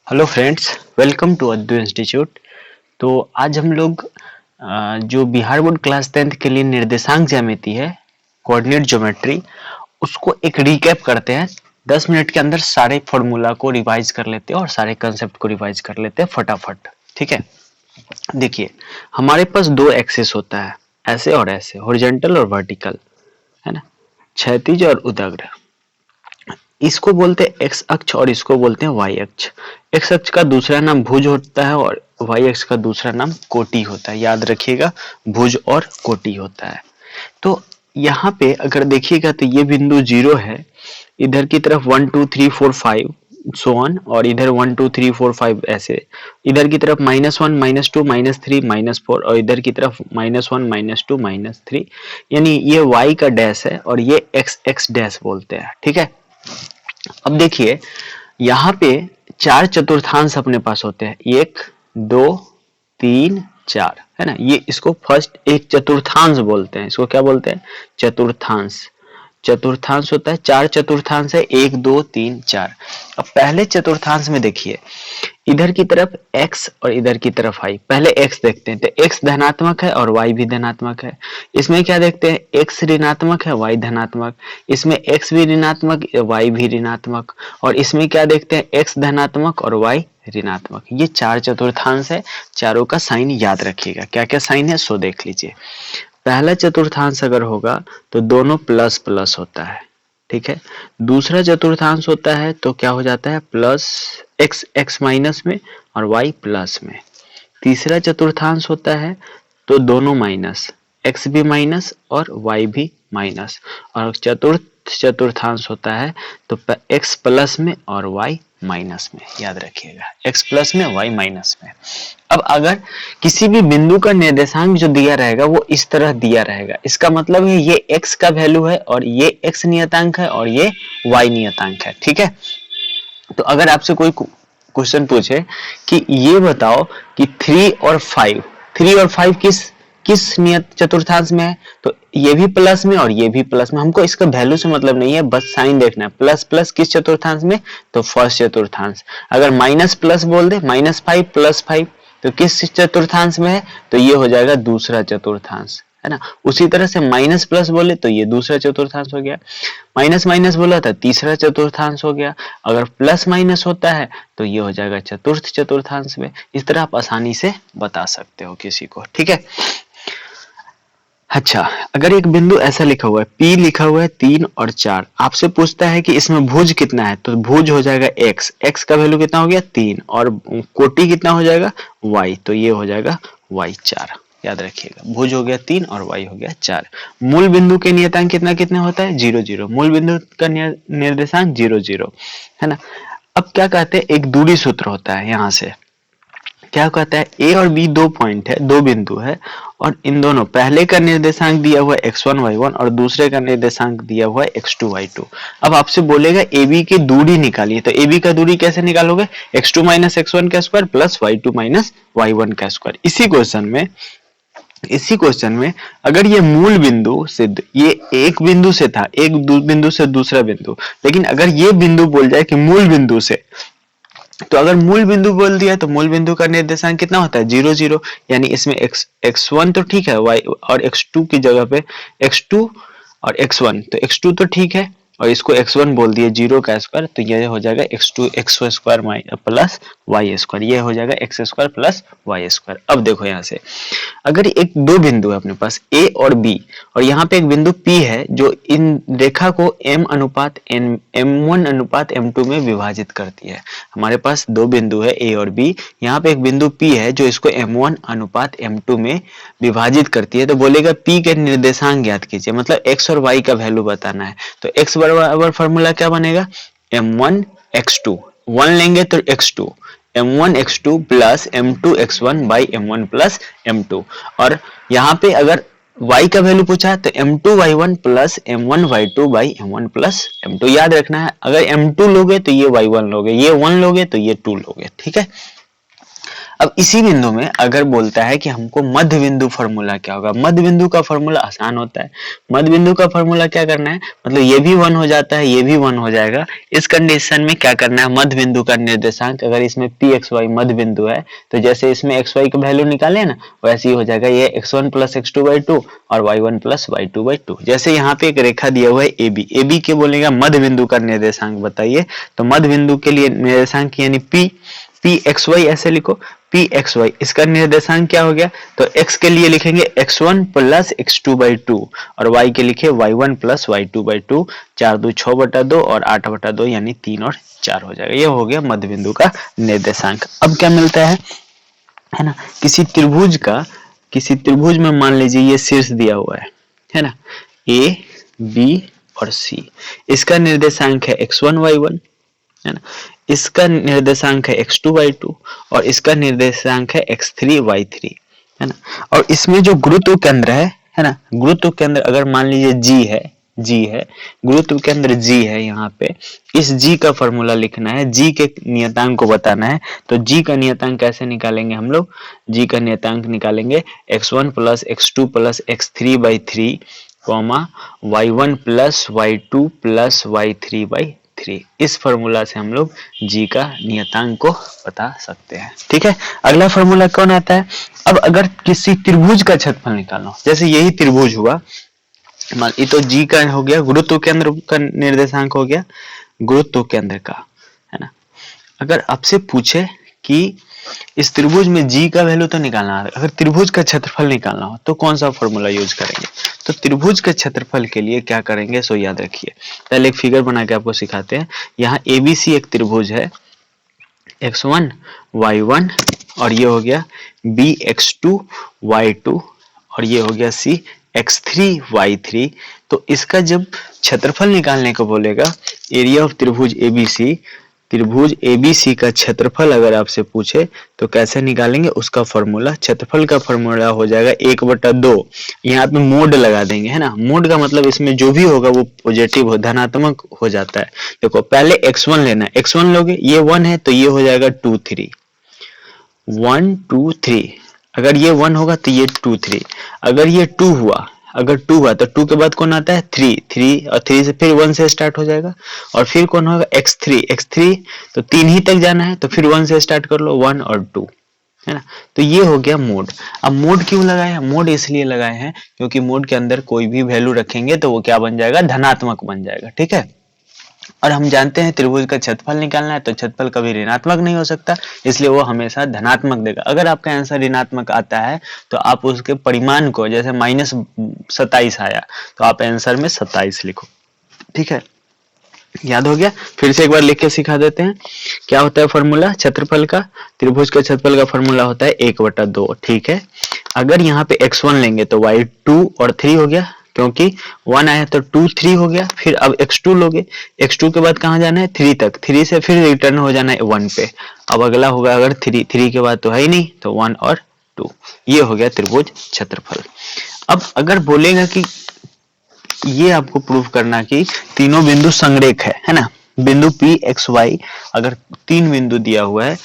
Hello friends, welcome to अद्दू institute. तो आज हम लोग जो बिहार बोर्ड क्लास 10th के लिए निर्देशांक ज्यामिति है, कोऑर्डिनेट ज्योमेट्री, उसको एक रिकैप करते हैं। 10 मिनट के अंदर सारे फॉर्मूला को रिवाइज कर लेते हैं और सारे कंसेप्ट को रिवाइज कर लेते हैं फटाफट। ठीक है, देखिए हमारे पास दो एक्सिस होता है, ऐसे और ऐसे, हॉरिजॉन्टल और वर्टिकल, है ना, क्षैतिज और उदग्र। इसको बोलते हैं एक्स अक्ष और इसको बोलते हैं वाई अक्ष। एक्स अक्ष का दूसरा नाम भुज होता है और वाई अक्ष का दूसरा नाम कोटि होता है। याद रखिएगा, भुज और कोटि होता है। तो यहाँ पे अगर देखिएगा तो ये बिंदु 0 है, इधर की तरफ 1 2 3 4 5 सो ऑन, और इधर 1 2 3 4 5 ऐसे, इधर की तरफ -1 -2 -3 -4 और इधर की तरफ -1 -2 -3, यानी ये y का डैश है और ये x x डैश बोलते हैं। ठीक है, अब देखिए यहाँ पे चार चतुर्थांश अपने पास होते हैं, 1 2 3 4, है ना। ये इसको फर्स्ट एक चतुर्थांश बोलते हैं। इसको क्या बोलते हैं? चतुर्थांश। चतुर्थांश होता है, चार चतुर्थांश है, 1 2 3 4। अब पहले चतुर्थांश में देखिए, इधर की तरफ x और इधर की तरफ y। पहले x देखते हैं, तो x धनात्मक है और y भी धनात्मक है। इसमें क्या देखते हैं? x ऋणात्मक है, y धनात्मक। इसमें x भी ऋणात्मक, y भी ऋणात्मक। और इसमें क्या देखते हैं? x धनात्मक और y ऋणात्मक। ये चार चतुर्थांश है, चारों का साइन याद रखिएगा। क्या क्या साइन है सो देख लीजिए। पहला चतुर्थांश अगर होगा तो दोनों प्लस प्लस होता है। ठीक है, दूसरा चतुर्थांश होता है तो क्या हो जाता है? प्लस x x माइनस में और y प्लस में। तीसरा चतुर्थांश होता है तो दोनों माइनस, x भी माइनस और y भी माइनस। और चतुर्थ चतुर्थांश होता है तो x प्लस में और y माइनस में। याद रखिएगा, x प्लस में y माइनस में। अब अगर किसी भी बिंदु का निर्देशांक जो दिया रहेगा वो इस तरह दिया रहेगा, इसका मतलब है ये x का वैल्यू है और ये x नियतांक है और ये y नियतांक है। ठीक है, तो अगर आपसे कोई क्वेश्चन पूछे कि ये बताओ कि 3 और 5 किस किस नियत चतुर्थांश में है, तो ये भी प्लस में और ये भी प्लस में। हमको इसका वैल्यू से मतलब नहीं है, बस साइन देखना है। प्लस प्लस किस चतुर्थांश में? तो फर्स्ट चतुर्थांश। अगर माइनस प्लस बोल दे, -5 + 5, तो किस चतुर्थांश में है? तो ये हो जाएगा दूसरा चतुर्थांश, है ना। उसी तरह से माइनस प्लस बोले तो ये दूसरा चतुर्थांश हो गया, माइनस माइनस बोला था तीसरा चतुर्थांश हो गया। अगर प्लस माइनस होता है तो ये हो जाएगा चतुर्थ चतुर्थांश में। इस तरह आप आसानी से बता सकते हो किसी को। ठीक है, अच्छा, अगर एक बिंदु ऐसा लिखा हुआ है, P लिखा हुआ है 3 और 4, आपसे पूछता है कि इसमें भुज कितना है, तो भुज हो जाएगा x, x का वैल्यू कितना हो गया? 3, और कोटि कितना हो जाएगा? y, तो ये हो जाएगा y 4। याद रखिएगा, भुज हो गया 3 और y हो गया 4। मूल बिंदु के नियतांक कितना कितना होता है? 0 0। मूल बिंदु का निर्देशांक 0 0, है ना। अब क्या कहते हैं? एक दूरी सूत्र होता है। यहाँ से क्या कहता है? ए और बी दो पॉइंट है, दो बिंदु है, और इन दोनों, पहले का निर्देशांक दिया हुआ है x1 y1 और दूसरे का निर्देशांक दिया हुआ है x2 y2। अब आपसे बोलेगा ए बी की दूरी निकालिए, तो ए बी का दूरी कैसे निकालोगे? x2 - x1 का स्क्वायर प्लस y2 - y1 का स्क्वायर। इसी क्वेश्चन में अगर ये मूल बिंदु से, ये एक बिंदु से था, एक बिंदु से दूसरा बिंदु, लेकिन अगर ये बिंदु बोल जाए कि मूल बिंदु से, तो अगर मूल बिंदु बोल दिया तो मूल बिंदु का निर्देशांक कितना होता है? 0 0। यानी इसमें x1 तो ठीक है, y और x2 की जगह पे x2 और x1, तो x2 तो ठीक है और इसको x1 बोल दिए 0 का स्क्वायर, तो ये हो जाएगा x2 x square plus y square. ये हो जाएगा x square plus y square. अब देखो यहाँ से, अगर एक दो बिंदु है अपने पास a और b, और यहाँ पे एक बिंदु p है जो इन रेखा को m1/m2 में विभाजित करती है। हमारे पास दो बिंदु है a और b, यहाँ पे एक बिंदु p है जो इसको m1/m2 में विभाजित करती है। तो बोलेगा p के निर्देशांक ज्ञात कीजिए, मतलब x और y का वैल्यू बताना है। तो x बराबर फॉर्मूला क्या बनेगा? m1x2, 1 लेंगे तो x2, m1x2 plus m2x1 by m1 plus m2। और यहाँ पे अगर y का वैल्यू पूछा है तो m2y1 plus m1y2 by m1 plus m2। याद रखना है, अगर m2 लोगे तो ये y1 लोगे, ये 1 लोगे तो ये 2 लोगे। ठीक है, अब इसी बिंदु में अगर बोलता है कि हमको मध्य बिंदु फॉर्मूला क्या होगा, मध्य बिंदु का फॉर्मूला आसान होता है। मध्य बिंदु का फॉर्मूला क्या करना है, मतलब ये भी 1 हो जाता है, ये भी 1 हो जाएगा। इस कंडीशन में क्या करना है, मध्य बिंदु का निर्देशांक, अगर इसमें पी एक्स वाई मध्य बिंदु है तो जैसे इसमें एक्स वाई का वैल्यू निकाले ना, वैसे ही हो जाएगा, ये x1 plus x two by two और y1 plus Y two by two. जैसे यहाँ पे एक रेखा दिया हुआ है AB, AB के बोलेगा मध्य बिंदु का निर्देशांक बताइए, तो मध्य बिंदु के लिए निर्देशांक यानी पी एक्स वाई ऐसे लिखो, पी एक्स वाई, इसका निर्देशांक क्या हो गया, तो x के लिए लिखेंगे x1 plus x two by two और y के लिखे y1 plus Y two by two, 4 2 6 बटा 2 और 8 बटा 2 यानी 3 और 4 हो जाएगा। ये हो गया मध्य बिंदु का निर्देशांक। अब क्या मिलता है ना, किसी त्रिभुज में मान लीजिए ये शीर्ष दिया हुआ है ना, A B और C, इसका निर्देशांक है x1 y1 है ना, इसका निर्देशांक है x2 y2 और इसका निर्देशांक है x3 y3 है ना। और इसमें जो गुरुत्व केंद्र है ना, गुरुत्व केंद्र अगर मान लीजिए G है, गुरुत्व केंद्र G है, यहाँ पे इस G का फॉर्मूला लिखना है, G के नियतांक को बताना है। तो G का नियतांक कैसे निकालेंगे हम लोग, G का नियतांक निकालेंगे x1 plus x2 plus x3 by 3 comma y1 plus y2 plus y3 by 3। इस फॉर्मूला से हम लोग G का नियतांक को बता सकते हैं। ठीक है, अगला फॉर्मूला कौन आता है, अब अगर किसी त्रिभुज का क्षेत्रफल निकालना हो, जैसे यही त्रिभुज हुआ, ये तो G का हो गया, गुरुत्व केंद्र का निर्देशांक हो गया, गुरुत्व केंद्र का है ना। अगर आपसे पूछे कि इस त्रिभुज में G का वैल्यू तो निकालना है, अगर त्रिभुज का क्षेत्रफल निकालना हो तो कौन सा फॉर्मूला यूज करेंगे, तो त्रिभुज के क्षेत्रफल के लिए क्या करेंगे सो याद रखिए। पहले एक फिगर बना के आपको सिखाते हैं। यहाँ ABC एक त्रिभुज है, x1 y1 और ये हो गया B x2 y2 और ये हो गया C x3 y3। तो इसका जब क्षेत्रफल निकालने को बोलेगा, एरिया ऑफ त्रिभुज ABC का क्षेत्रफल अगर आपसे पूछे तो कैसे निकालेंगे, उसका फॉर्मूला, क्षेत्रफल का फॉर्मूला हो जाएगा 1/2। यहाँ पे मोड लगा देंगे है ना, मोड का मतलब इसमें जो भी होगा वो पॉजिटिव हो, धनात्मक हो जाता है। देखो पहले x1 लेना है, x1 लोगे, ये 1 है तो ये हो जाएगा 2 3 1 2 3, अगर ये 1 होगा तो ये 2 3, अगर ये 2 हुआ, अगर 2 हुआ तो 2 के बाद कौन आता है 3 और 3 से फिर 1 से स्टार्ट हो जाएगा, और फिर कौन होगा x3 तो 3 ही तक जाना है तो फिर 1 से स्टार्ट कर लो, 1 और 2 है ना। तो ये हो गया मोड। अब मोड क्यों लगाए हैं, मोड इसलिए लगाए हैं क्योंकि मोड के अंदर कोई भी वैल्यू रखेंगे तो वो क्या बन जाएगा, धनात्मक बन जाएगा। ठीक है, और हम जानते हैं त्रिभुज का क्षेत्रफल निकालना है तो क्षेत्रफल कभी ऋणात्मक नहीं हो सकता, इसलिए वो हमेशा धनात्मक देगा। अगर आपका आंसर ऋणात्मक आता है तो आप उसके परिमाण को, जैसे -27 आया तो आप आंसर में 27 लिखो। ठीक है, याद हो गया, फिर से एक बार लिख के सिखा देते हैं। क्या होता है फॉर्मूला क्षेत्रफल का, त्रिभुज का क्षेत्रफल का फॉर्मूला होता है 1/2। ठीक है, अगर यहाँ पे x1 लेंगे तो y2 और 3 हो गया, क्योंकि 1 आया तो 2 3 हो गया। फिर अब x2 लोगे, x2 के बाद कहाँ जाना है 3 तक, 3 से फिर रिटर्न हो जाना है 1 पे। अब अगला होगा अगर 3 के बाद तो है ही नहीं तो 1 और 2। ये हो गया त्रिभुज क्षेत्रफल। अब अगर बोलेगा कि ये आपको प्रूफ करना कि तीनों बिंदु संरेख है ना, बिंदु P x y, अगर 3 बिंदु दिया हुआ है,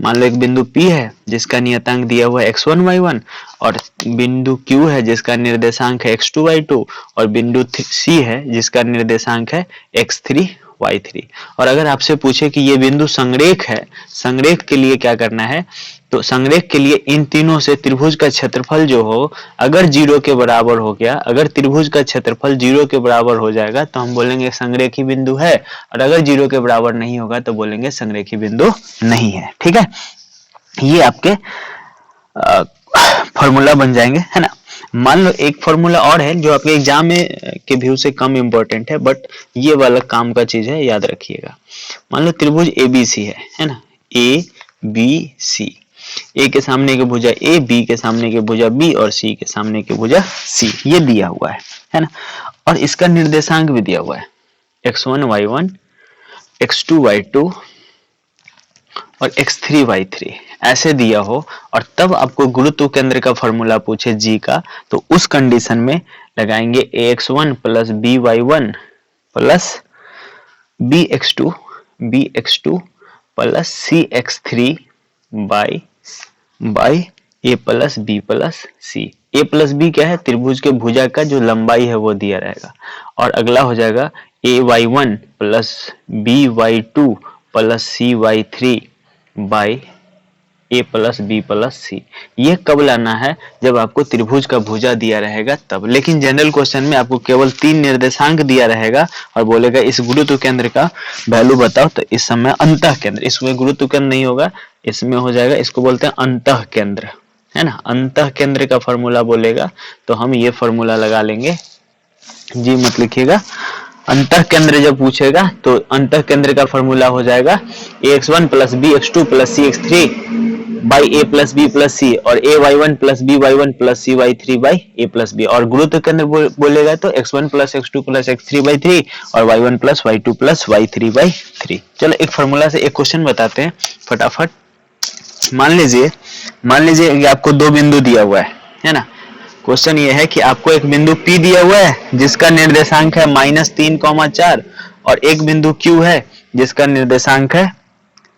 मान लो एक बिंदु P है जिसका नियतांक दिया हुआ है x1 y1 और बिंदु Q है जिसका निर्देशांक है x2 y2 और बिंदु C है जिसका निर्देशांक है x3 y3। और अगर आपसे पूछे कि ये बिंदु संरेख है, संरेख के लिए क्या करना है, तो संरेख के लिए इन तीनों से त्रिभुज का क्षेत्रफल जो हो अगर 0 के बराबर हो गया, अगर त्रिभुज का क्षेत्रफल 0 के बराबर हो जाएगा तो हम बोलेंगे संरेखी बिंदु है, और अगर 0 के बराबर नहीं होगा तो बोलेंगे संरेखी बिंदु नहीं है। ठीक है, ये आपके फॉर्मूला बन जाएंगे है ना। मान लो एक फॉर्मूला और है जो आपके एग्जाम में के व्यू से कम इंपॉर्टेंट है, बट ये वाला काम का चीज है, याद रखिएगा। मान लो त्रिभुज ABC है ना, ABC, ए के सामने की भुजा A, B के सामने की भुजा B और C के सामने की भुजा C, ये दिया हुआ है ना। और इसका निर्देशांक भी दिया हुआ है x1 y1 x2 y2 और x3 y3 ऐसे दिया हो, और तब आपको गुरुत्व केंद्र का फॉर्मूला पूछे G का, तो उस कंडीशन में लगाएंगे ax1 plus by1 plus bx2 plus cx3 by by A plus B plus c. A plus b क्या है, त्रिभुज के भुजा का जो लंबाई है वो दिया रहेगा। और अगला हो जाएगा A Y one plus B Y two plus C Y three by A plus B plus C. ये कब लाना है, जब आपको त्रिभुज का भुजा दिया रहेगा तब। लेकिन जनरल क्वेश्चन में आपको केवल 3 निर्देशांक दिया रहेगा और बोलेगा इस गुरुत्व केंद्र का वैल्यू बताओ, तो इस समय अंतः केंद्र, इसमें गुरुत्व केंद्र नहीं होगा, इसमें हो जाएगा, इसको बोलते हैं अंतः केंद्र, है ना। अंतः केंद्र का फॉर्मूला बोलेगा तो हम ये फॉर्मूला लगा लेंगे, जी मत लिखिएगा। अंतः केंद्र जब पूछेगा तो अंतः केंद्र का फॉर्मूला हो जाएगा ax1 plus B X two plus C X three by A plus B plus C, और A Y one plus B Y one plus C Y three by A plus B. और गुरुत्व केंद्र बोलेगा तो x1 plus x two plus X three by three और y1 plus Y two plus Y three by three. चलो एक formula से एक क्वेश्चन बताते हैं फटाफट। मान लीजिए कि आपको दो बिंदु दिया हुआ है ना। क्वेश्चन ये है कि आपको एक बिंदु P दिया हुआ है जिसका निर्देशांक है -3,4 और एक बिंदु Q है जिसका निर्देशांक है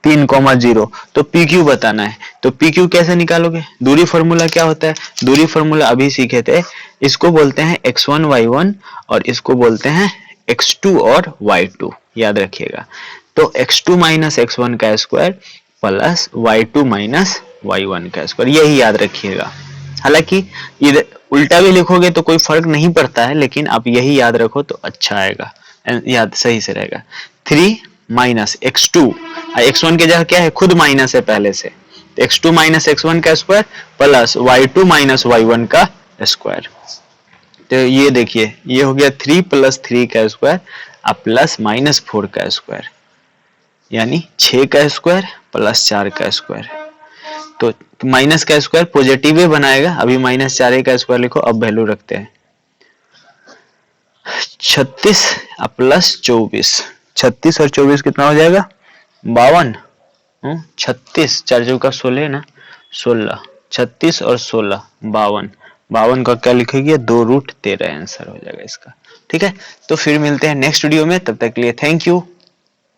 3,0। तो PQ बताना है। तो PQ कैसे निकालोगे, दूरी फॉर्मूला क्या होता है, दूरी फॉर्मूला अभी सीखे थे, इसको बोलते हैं x1 y1 और इसको बोलते हैं x2 और y2, याद रखिएगा। तो x2 माइनस x1 का square plus y2 minus y1 का स्क्वायर, यही याद रखिएगा। हालांकि ये उल्टा भी लिखोगे तो कोई फर्क नहीं पड़ता है, लेकिन आप यही याद रखो तो अच्छा आएगा, याद सही से रहेगा। 3 माइनस x2, x1 के जगह क्या है, खुद माइनस है पहले से, तो x2 माइनस x1 का square plus y2 minus y1 का स्क्वायर। तो ये देखिए, ये हो गया 3 प्लस 3 का स्क्वायर अब प्लस माइनस 4 का स्क्वायर, यानी 6 का स्क्वायर प्लस 4 का स्क्वायर। तो माइनस का स्क्वायर पॉजिटिव ही बनाएगा, अभी -4 का स्क्वायर लिखो, अब वैल्यू रखते हैं 36 प्लस 24, 36 और 24 कितना हो जाएगा 52। 36 4 चौका 16 ना, 16, 36 और 16 52, 52 का क्या लिखेगी 2√13 आंसर हो जाएगा इसका। ठीक है, तो फिर मिलते हैं नेक्स्ट वीडियो में, तब तक के लिए थैंक यू।